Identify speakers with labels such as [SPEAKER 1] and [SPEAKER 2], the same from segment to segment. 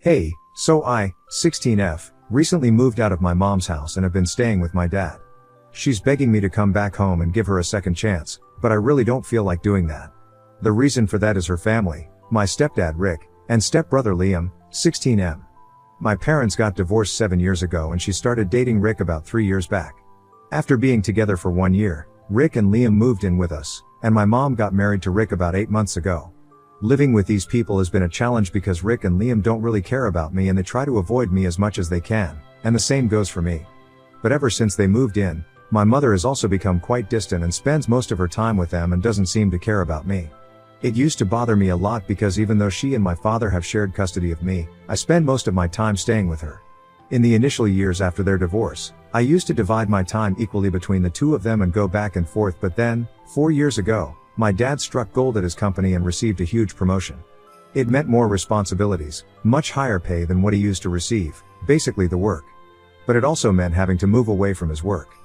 [SPEAKER 1] Hey, so I, 16F, recently moved out of my mom's house and have been staying with my dad. She's begging me to come back home and give her a second chance, but I really don't feel like doing that. The reason for that is her family, my stepdad Rick, and stepbrother Liam, 16M. My parents got divorced 7 years ago and she started dating Rick about 3 years back. After being together for 1 year, Rick and Liam moved in with us, and my mom got married to Rick about 8 months ago. Living with these people has been a challenge because Rick and Liam don't really care about me and they try to avoid me as much as they can, and the same goes for me. But ever since they moved in, my mother has also become quite distant and spends most of her time with them and doesn't seem to care about me. It used to bother me a lot because even though she and my father have shared custody of me, I spend most of my time staying with her. In the initial years after their divorce, I used to divide my time equally between the two of them and go back and forth, but then, 4 years ago, my dad struck gold at his company and received a huge promotion. It meant more responsibilities, much higher pay than what he used to receive, basically the work. But it also meant having to move away from his work.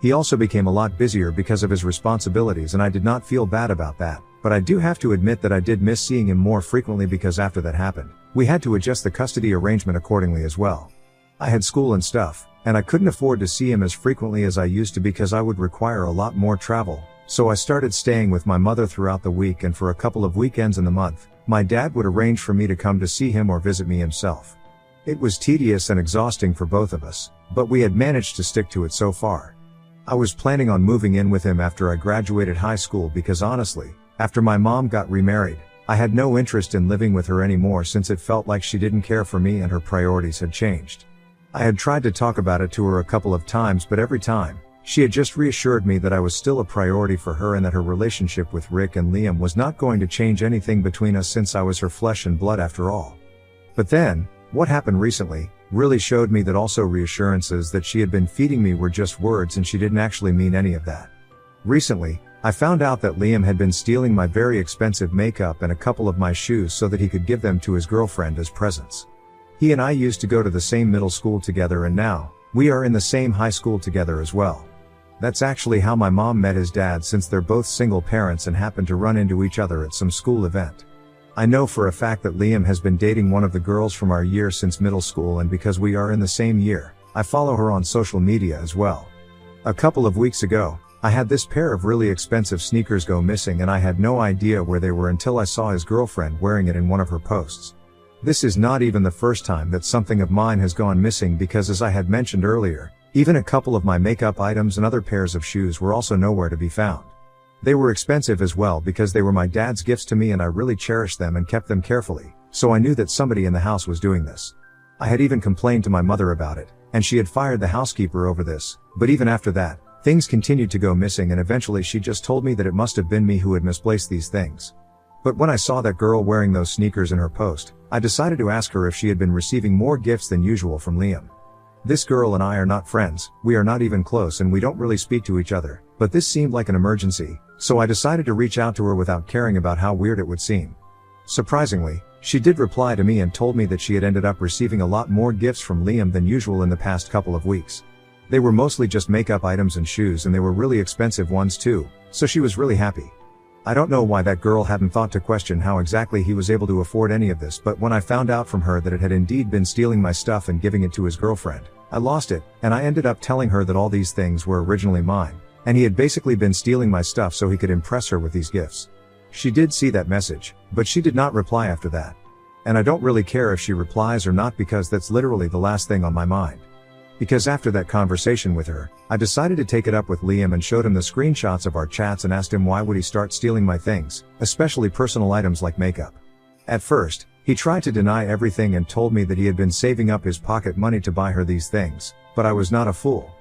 [SPEAKER 1] He also became a lot busier because of his responsibilities and I did not feel bad about that, but I do have to admit that I did miss seeing him more frequently because after that happened, we had to adjust the custody arrangement accordingly as well. I had school and stuff, and I couldn't afford to see him as frequently as I used to because I would require a lot more travel. So I started staying with my mother throughout the week, and for a couple of weekends in the month, my dad would arrange for me to come to see him or visit me himself. It was tedious and exhausting for both of us, but we had managed to stick to it so far. I was planning on moving in with him after I graduated high school because honestly, after my mom got remarried, I had no interest in living with her anymore since it felt like she didn't care for me and her priorities had changed. I had tried to talk about it to her a couple of times, but every time, she had just reassured me that I was still a priority for her and that her relationship with Rick and Liam was not going to change anything between us since I was her flesh and blood after all. But then, what happened recently, really showed me that also reassurances that she had been feeding me were just words and she didn't actually mean any of that. Recently, I found out that Liam had been stealing my very expensive makeup and a couple of my shoes so that he could give them to his girlfriend as presents. He and I used to go to the same middle school together and now, we are in the same high school together as well. That's actually how my mom met his dad since they're both single parents and happened to run into each other at some school event. I know for a fact that Liam has been dating one of the girls from our year since middle school, and because we are in the same year, I follow her on social media as well. A couple of weeks ago, I had this pair of really expensive sneakers go missing and I had no idea where they were until I saw his girlfriend wearing it in one of her posts. This is not even the first time that something of mine has gone missing because, as I had mentioned earlier, even a couple of my makeup items and other pairs of shoes were also nowhere to be found. They were expensive as well because they were my dad's gifts to me and I really cherished them and kept them carefully, so I knew that somebody in the house was doing this. I had even complained to my mother about it, and she had fired the housekeeper over this, but even after that, things continued to go missing and eventually she just told me that it must have been me who had misplaced these things. But when I saw that girl wearing those sneakers in her post, I decided to ask her if she had been receiving more gifts than usual from Liam. This girl and I are not friends, we are not even close and we don't really speak to each other, but this seemed like an emergency, so I decided to reach out to her without caring about how weird it would seem. Surprisingly, she did reply to me and told me that she had ended up receiving a lot more gifts from Liam than usual in the past couple of weeks. They were mostly just makeup items and shoes and they were really expensive ones too, so she was really happy. I don't know why that girl hadn't thought to question how exactly he was able to afford any of this, but when I found out from her that it had indeed been stealing my stuff and giving it to his girlfriend, I lost it, and I ended up telling her that all these things were originally mine, and he had basically been stealing my stuff so he could impress her with these gifts. She did see that message, but she did not reply after that. And I don't really care if she replies or not because that's literally the last thing on my mind. Because after that conversation with her, I decided to take it up with Liam and showed him the screenshots of our chats and asked him why would he start stealing my things, especially personal items like makeup. At first, he tried to deny everything and told me that he had been saving up his pocket money to buy her these things, but I was not a fool.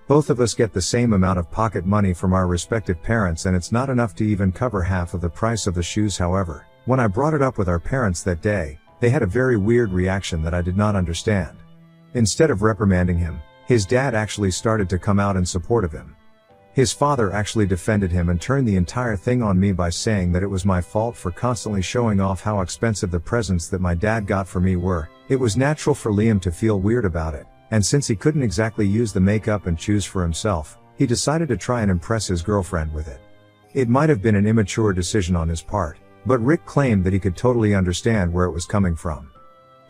[SPEAKER 1] Both of us get the same amount of pocket money from our respective parents and it's not enough to even cover half of the price of the shoes. However, when I brought it up with our parents that day, they had a very weird reaction that I did not understand. Instead of reprimanding him, his dad actually started to come out in support of him. His father actually defended him and turned the entire thing on me by saying that it was my fault for constantly showing off how expensive the presents that my dad got for me were. It was natural for Liam to feel weird about it, and since he couldn't exactly use the makeup and choose for himself, he decided to try and impress his girlfriend with it. It might have been an immature decision on his part, but Rick claimed that he could totally understand where it was coming from.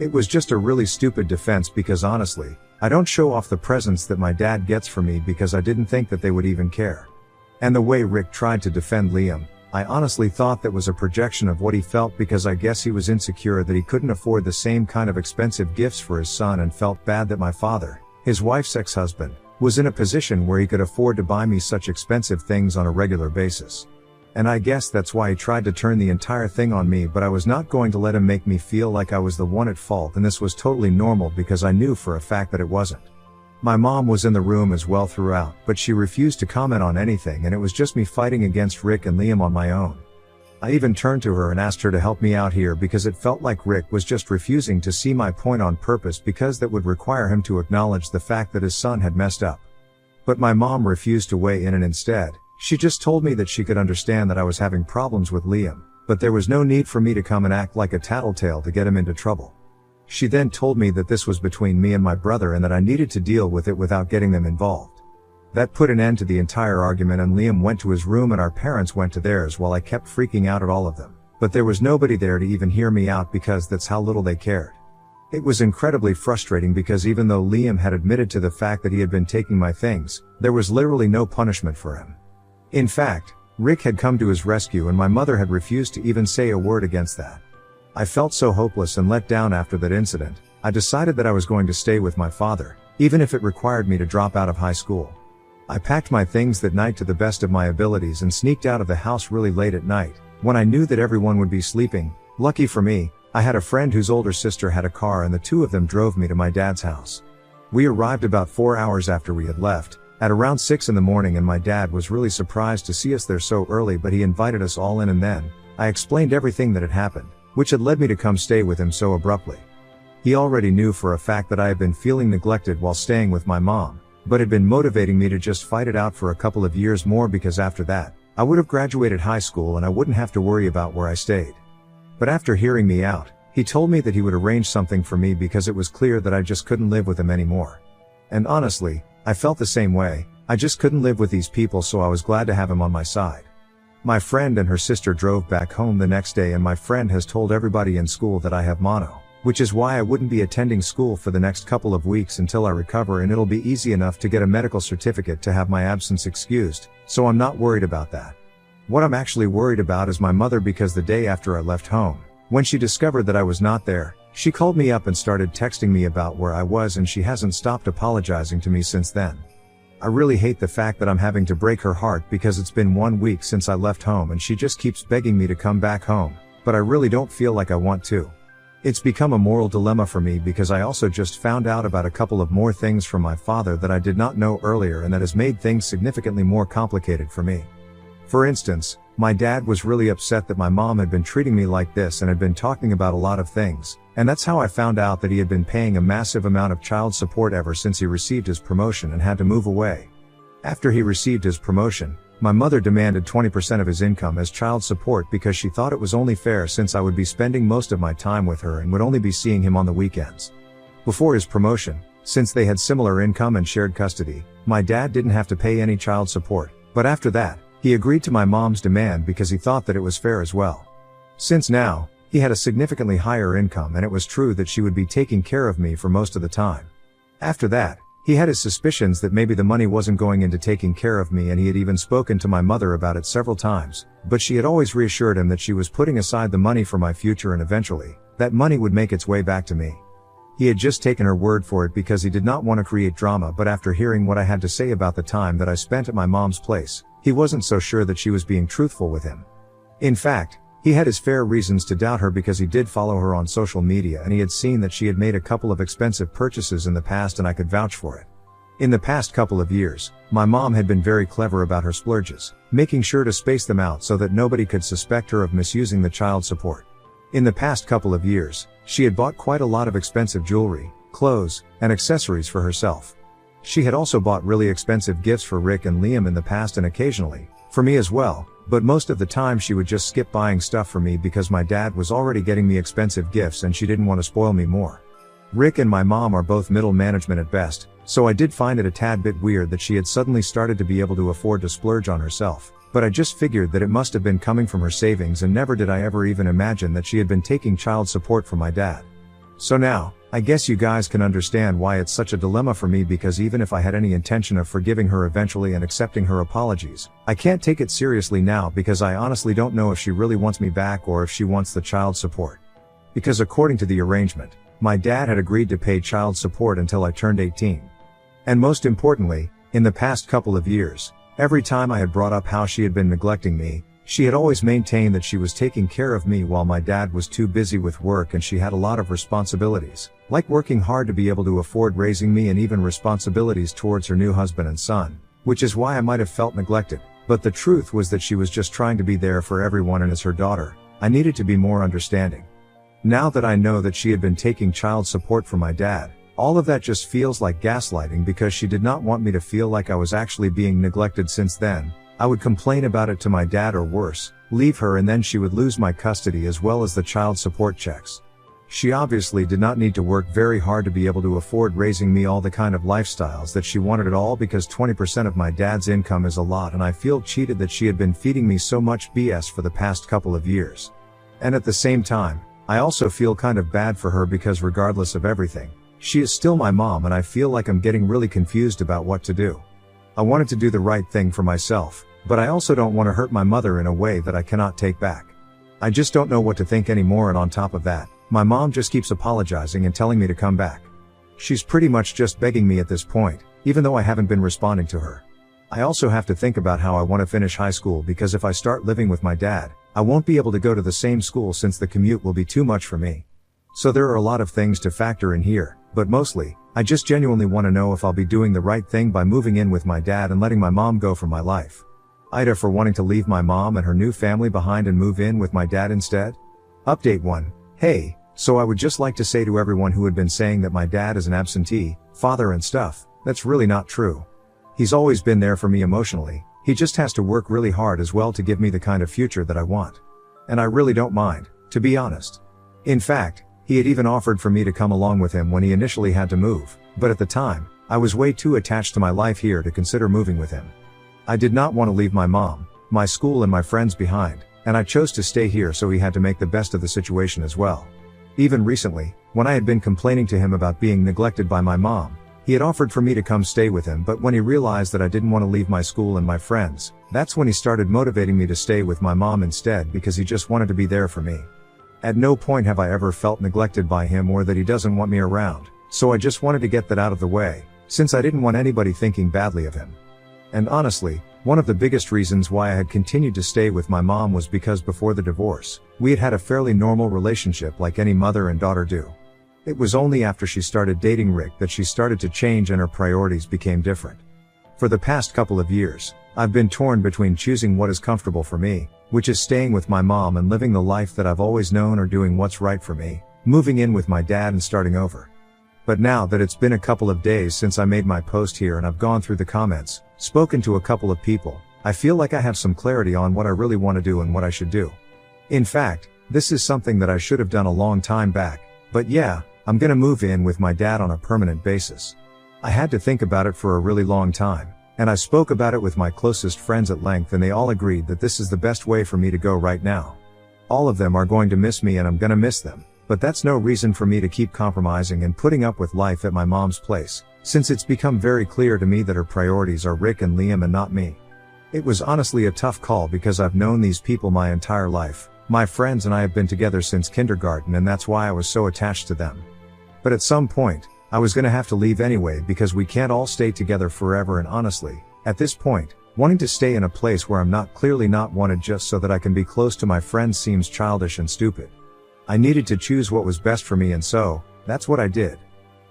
[SPEAKER 1] It was just a really stupid defense because honestly, I don't show off the presents that my dad gets for me because I didn't think that they would even care. And the way Rick tried to defend Liam, I honestly thought that was a projection of what he felt because I guess he was insecure that he couldn't afford the same kind of expensive gifts for his son and felt bad that my father, his wife's ex-husband, was in a position where he could afford to buy me such expensive things on a regular basis. And I guess that's why he tried to turn the entire thing on me, but I was not going to let him make me feel like I was the one at fault, and this was totally normal because I knew for a fact that it wasn't. My mom was in the room as well throughout, but she refused to comment on anything, and it was just me fighting against Rick and Liam on my own. I even turned to her and asked her to help me out here because it felt like Rick was just refusing to see my point on purpose because that would require him to acknowledge the fact that his son had messed up. But my mom refused to weigh in, and instead, she just told me that she could understand that I was having problems with Liam, but there was no need for me to come and act like a tattletale to get him into trouble. She then told me that this was between me and my brother and that I needed to deal with it without getting them involved. That put an end to the entire argument, and Liam went to his room and our parents went to theirs while I kept freaking out at all of them. But there was nobody there to even hear me out because that's how little they cared. It was incredibly frustrating because even though Liam had admitted to the fact that he had been taking my things, there was literally no punishment for him. In fact, Rick had come to his rescue and my mother had refused to even say a word against that. I felt so hopeless and let down after that incident. I decided that I was going to stay with my father, even if it required me to drop out of high school. I packed my things that night to the best of my abilities and sneaked out of the house really late at night, when I knew that everyone would be sleeping. Lucky for me, I had a friend whose older sister had a car and the two of them drove me to my dad's house. We arrived about 4 hours after we had left, at around 6 in the morning, and my dad was really surprised to see us there so early, but he invited us all in, and then I explained everything that had happened, which had led me to come stay with him so abruptly. He already knew for a fact that I had been feeling neglected while staying with my mom, but had been motivating me to just fight it out for a couple of years more because after that, I would have graduated high school and I wouldn't have to worry about where I stayed. But after hearing me out, he told me that he would arrange something for me because it was clear that I just couldn't live with him anymore. And honestly, I felt the same way. I just couldn't live with these people, so I was glad to have him on my side. My friend and her sister drove back home the next day, and my friend has told everybody in school that I have mono, which is why I wouldn't be attending school for the next couple of weeks until I recover, and it'll be easy enough to get a medical certificate to have my absence excused, so I'm not worried about that. What I'm actually worried about is my mother, because the day after I left home, when she discovered that I was not there, she called me up and started texting me about where I was, and she hasn't stopped apologizing to me since then. I really hate the fact that I'm having to break her heart because it's been 1 week since I left home and she just keeps begging me to come back home, but I really don't feel like I want to. It's become a moral dilemma for me because I also just found out about a couple of more things from my father that I did not know earlier, and that has made things significantly more complicated for me. For instance, my dad was really upset that my mom had been treating me like this and had been talking about a lot of things, and that's how I found out that he had been paying a massive amount of child support ever since he received his promotion and had to move away. After he received his promotion, my mother demanded 20% of his income as child support because she thought it was only fair since I would be spending most of my time with her and would only be seeing him on the weekends. Before his promotion, since they had similar income and shared custody, my dad didn't have to pay any child support, but after that, he agreed to my mom's demand because he thought that it was fair as well. Since now, he had a significantly higher income and it was true that she would be taking care of me for most of the time. After that, he had his suspicions that maybe the money wasn't going into taking care of me, and he had even spoken to my mother about it several times, but she had always reassured him that she was putting aside the money for my future and eventually, that money would make its way back to me. He had just taken her word for it because he did not want to create drama, but after hearing what I had to say about the time that I spent at my mom's place, he wasn't so sure that she was being truthful with him. In fact, he had his fair reasons to doubt her because he did follow her on social media and he had seen that she had made a couple of expensive purchases in the past, and I could vouch for it. In the past couple of years, my mom had been very clever about her splurges, making sure to space them out so that nobody could suspect her of misusing the child support. In the past couple of years, she had bought quite a lot of expensive jewelry, clothes, and accessories for herself. She had also bought really expensive gifts for Rick and Liam in the past, and occasionally, for me as well, but most of the time she would just skip buying stuff for me because my dad was already getting me expensive gifts and she didn't want to spoil me more. Rick and my mom are both middle management at best, so I did find it a tad bit weird that she had suddenly started to be able to afford to splurge on herself, but I just figured that it must have been coming from her savings, and never did I ever even imagine that she had been taking child support from my dad. So now, I guess you guys can understand why it's such a dilemma for me, because even if I had any intention of forgiving her eventually and accepting her apologies, I can't take it seriously now because I honestly don't know if she really wants me back or if she wants the child support. Because according to the arrangement, my dad had agreed to pay child support until I turned 18. And most importantly, in the past couple of years, every time I had brought up how she had been neglecting me, she had always maintained that she was taking care of me while my dad was too busy with work and she had a lot of responsibilities, like working hard to be able to afford raising me and even responsibilities towards her new husband and son, which is why I might have felt neglected. But the truth was that she was just trying to be there for everyone, and as her daughter, I needed to be more understanding. Now that I know that she had been taking child support from my dad, all of that just feels like gaslighting, because she did not want me to feel like I was actually being neglected. Since then, I would complain about it to my dad, or worse, leave her, and then she would lose my custody as well as the child support checks. She obviously did not need to work very hard to be able to afford raising me all the kind of lifestyles that she wanted at all, because 20% of my dad's income is a lot, and I feel cheated that she had been feeding me so much BS for the past couple of years. And at the same time, I also feel kind of bad for her, because regardless of everything, she is still my mom, and I feel like I'm getting really confused about what to do. I wanted to do the right thing for myself, but I also don't want to hurt my mother in a way that I cannot take back. I just don't know what to think anymore, and on top of that, my mom just keeps apologizing and telling me to come back. She's pretty much just begging me at this point, even though I haven't been responding to her. I also have to think about how I want to finish high school, because if I start living with my dad, I won't be able to go to the same school since the commute will be too much for me. So there are a lot of things to factor in here, but mostly, I just genuinely want to know if I'll be doing the right thing by moving in with my dad and letting my mom go from my life. Ida for wanting to leave my mom and her new family behind and move in with my dad instead. Update 1. Hey, so I would just like to say to everyone who had been saying that my dad is an absentee father and stuff, that's really not true. He's always been there for me emotionally, he just has to work really hard as well to give me the kind of future that I want. And I really don't mind, to be honest. In fact, he had even offered for me to come along with him when he initially had to move, but at the time, I was way too attached to my life here to consider moving with him. I did not want to leave my mom, my school and my friends behind, and I chose to stay here, so he had to make the best of the situation as well. Even recently, when I had been complaining to him about being neglected by my mom, he had offered for me to come stay with him, but when he realized that I didn't want to leave my school and my friends, that's when he started motivating me to stay with my mom instead, because he just wanted to be there for me. At no point have I ever felt neglected by him or that he doesn't want me around, so I just wanted to get that out of the way, since I didn't want anybody thinking badly of him. And honestly, one of the biggest reasons why I had continued to stay with my mom was because before the divorce, we had had a fairly normal relationship like any mother and daughter do. It was only after she started dating Rick that she started to change and her priorities became different. For the past couple of years, I've been torn between choosing what is comfortable for me, which is staying with my mom and living the life that I've always known, or doing what's right for me, moving in with my dad and starting over. But now that it's been a couple of days since I made my post here and I've gone through the comments, spoken to a couple of people, I feel like I have some clarity on what I really want to do and what I should do. In fact, this is something that I should have done a long time back, but yeah, I'm gonna move in with my dad on a permanent basis. I had to think about it for a really long time, and I spoke about it with my closest friends at length, and they all agreed that this is the best way for me to go right now. All of them are going to miss me and I'm gonna miss them, but that's no reason for me to keep compromising and putting up with life at my mom's place, since it's become very clear to me that her priorities are Rick and Liam and not me. It was honestly a tough call because I've known these people my entire life. My friends and I have been together since kindergarten, and that's why I was so attached to them. But at some point, I was gonna have to leave anyway, because we can't all stay together forever, and honestly, at this point, wanting to stay in a place where I'm clearly not wanted just so that I can be close to my friends seems childish and stupid. I needed to choose what was best for me, and so, that's what I did.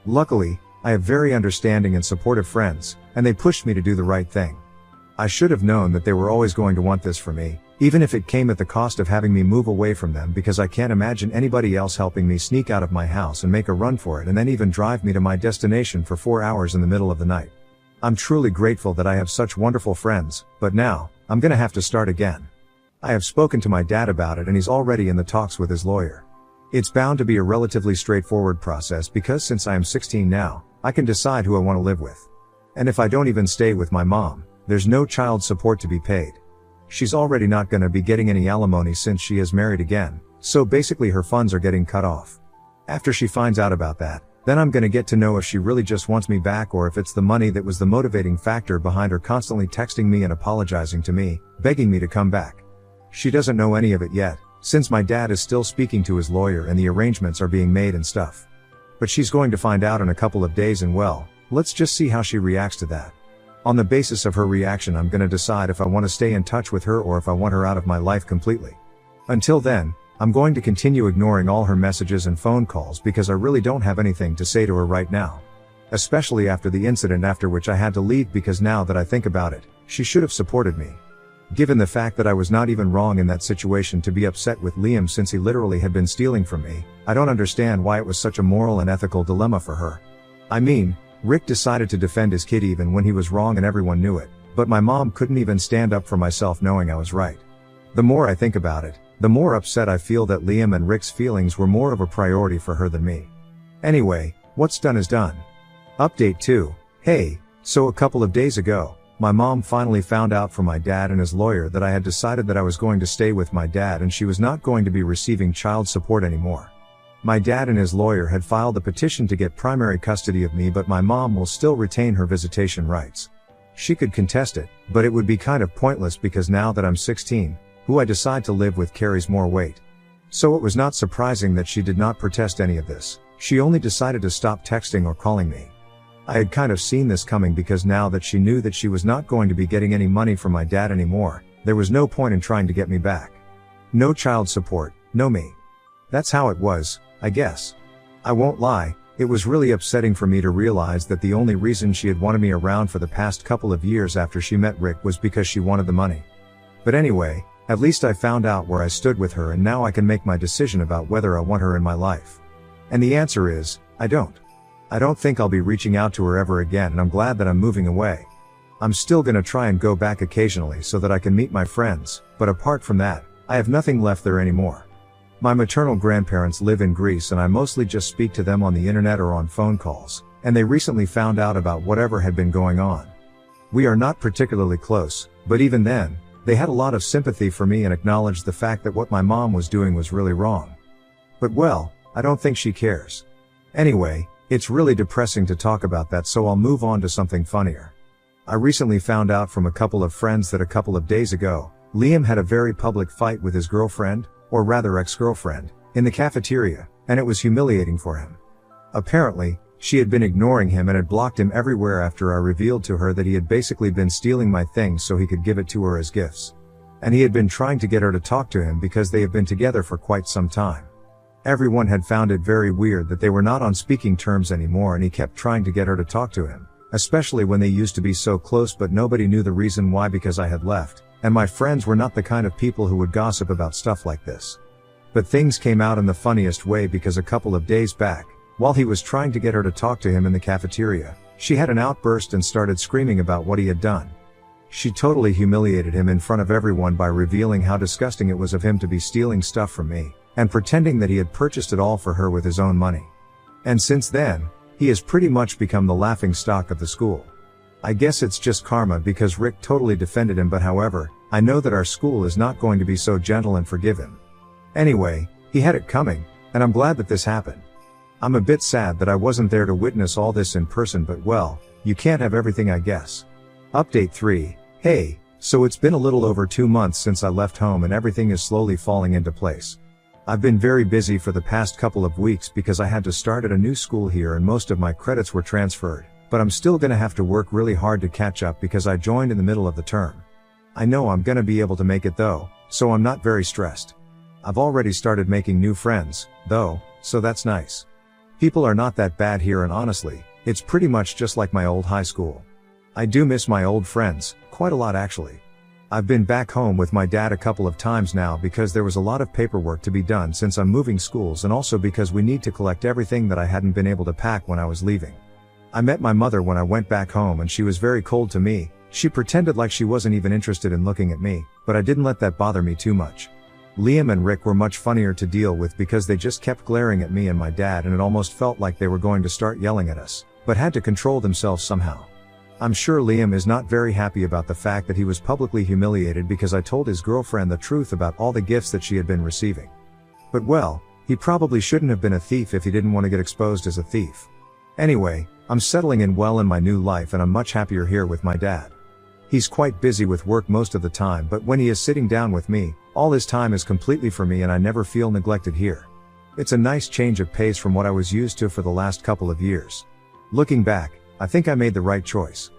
[SPEAKER 1] Luckily, I have very understanding and supportive friends, and they pushed me to do the right thing. I should have known that they were always going to want this for me, even if it came at the cost of having me move away from them, because I can't imagine anybody else helping me sneak out of my house and make a run for it and then even drive me to my destination for 4 hours in the middle of the night. I'm truly grateful that I have such wonderful friends, but now, I'm gonna have to start again. I have spoken to my dad about it and he's already in the talks with his lawyer. It's bound to be a relatively straightforward process, because since I am 16 now, I can decide who I want to live with. And if I don't even stay with my mom, there's no child support to be paid. She's already not gonna be getting any alimony since she is married again, so basically her funds are getting cut off. After she finds out about that, then I'm gonna get to know if she really just wants me back or if it's the money that was the motivating factor behind her constantly texting me and apologizing to me, begging me to come back. She doesn't know any of it yet, since my dad is still speaking to his lawyer and the arrangements are being made and stuff. But she's going to find out in a couple of days and well, let's just see how she reacts to that. On the basis of her reaction, I'm gonna decide if I want to stay in touch with her or if I want her out of my life completely. Until then, I'm going to continue ignoring all her messages and phone calls because I really don't have anything to say to her right now. Especially after the incident after which I had to leave, because now that I think about it, she should have supported me. Given the fact that I was not even wrong in that situation to be upset with Liam since he literally had been stealing from me, I don't understand why it was such a moral and ethical dilemma for her. I mean, Rick decided to defend his kid even when he was wrong and everyone knew it, but my mom couldn't even stand up for myself knowing I was right. The more I think about it, the more upset I feel that Liam and Rick's feelings were more of a priority for her than me. Anyway, what's done is done. Update 2. Hey, so a couple of days ago, my mom finally found out from my dad and his lawyer that I had decided that I was going to stay with my dad and she was not going to be receiving child support anymore. My dad and his lawyer had filed a petition to get primary custody of me, but my mom will still retain her visitation rights. She could contest it, but it would be kind of pointless because now that I'm 16, who I decide to live with carries more weight. So it was not surprising that she did not protest any of this. She only decided to stop texting or calling me. I had kind of seen this coming because now that she knew that she was not going to be getting any money from my dad anymore, there was no point in trying to get me back. No child support, no me. That's how it was, I guess. I won't lie, it was really upsetting for me to realize that the only reason she had wanted me around for the past couple of years after she met Rick was because she wanted the money. But anyway, at least I found out where I stood with her and now I can make my decision about whether I want her in my life. And the answer is, I don't. I don't think I'll be reaching out to her ever again, and I'm glad that I'm moving away. I'm still gonna try and go back occasionally so that I can meet my friends, but apart from that, I have nothing left there anymore. My maternal grandparents live in Greece and I mostly just speak to them on the internet or on phone calls, and they recently found out about whatever had been going on. We are not particularly close, but even then, they had a lot of sympathy for me and acknowledged the fact that what my mom was doing was really wrong. But well, I don't think she cares. Anyway, it's really depressing to talk about that, so I'll move on to something funnier. I recently found out from a couple of friends that a couple of days ago, Liam had a very public fight with his girlfriend, or rather ex-girlfriend, in the cafeteria, and it was humiliating for him. Apparently, she had been ignoring him and had blocked him everywhere after I revealed to her that he had basically been stealing my things so he could give it to her as gifts. And he had been trying to get her to talk to him because they have been together for quite some time. Everyone had found it very weird that they were not on speaking terms anymore, and he kept trying to get her to talk to him, especially when they used to be so close, but nobody knew the reason why because I had left, and my friends were not the kind of people who would gossip about stuff like this. But things came out in the funniest way because a couple of days back, while he was trying to get her to talk to him in the cafeteria, she had an outburst and started screaming about what he had done. She totally humiliated him in front of everyone by revealing how disgusting it was of him to be stealing stuff from me, and pretending that he had purchased it all for her with his own money. And since then, he has pretty much become the laughing stock of the school. I guess it's just karma because Rick totally defended him, but however, I know that our school is not going to be so gentle and forgive him. Anyway, he had it coming, and I'm glad that this happened. I'm a bit sad that I wasn't there to witness all this in person, but well, you can't have everything, I guess. Update 3. Hey, so it's been a little over 2 months since I left home and everything is slowly falling into place. I've been very busy for the past couple of weeks because I had to start at a new school here and most of my credits were transferred, but I'm still gonna have to work really hard to catch up because I joined in the middle of the term. I know I'm gonna be able to make it though, so I'm not very stressed. I've already started making new friends, though, so that's nice. People are not that bad here, and honestly, it's pretty much just like my old high school. I do miss my old friends, quite a lot actually. I've been back home with my dad a couple of times now because there was a lot of paperwork to be done since I'm moving schools, and also because we need to collect everything that I hadn't been able to pack when I was leaving. I met my mother when I went back home and she was very cold to me. She pretended like she wasn't even interested in looking at me, but I didn't let that bother me too much. Liam and Rick were much funnier to deal with because they just kept glaring at me and my dad, and it almost felt like they were going to start yelling at us, but had to control themselves somehow. I'm sure Liam is not very happy about the fact that he was publicly humiliated because I told his girlfriend the truth about all the gifts that she had been receiving. But well, He probably shouldn't have been a thief if he didn't want to get exposed as a thief. Anyway, I'm settling in well in my new life and I'm much happier here with my dad. He's quite busy with work most of the time, but when he is sitting down with me, all his time is completely for me and I never feel neglected here. It's a nice change of pace from what I was used to for the last couple of years. Looking back, I think I made the right choice.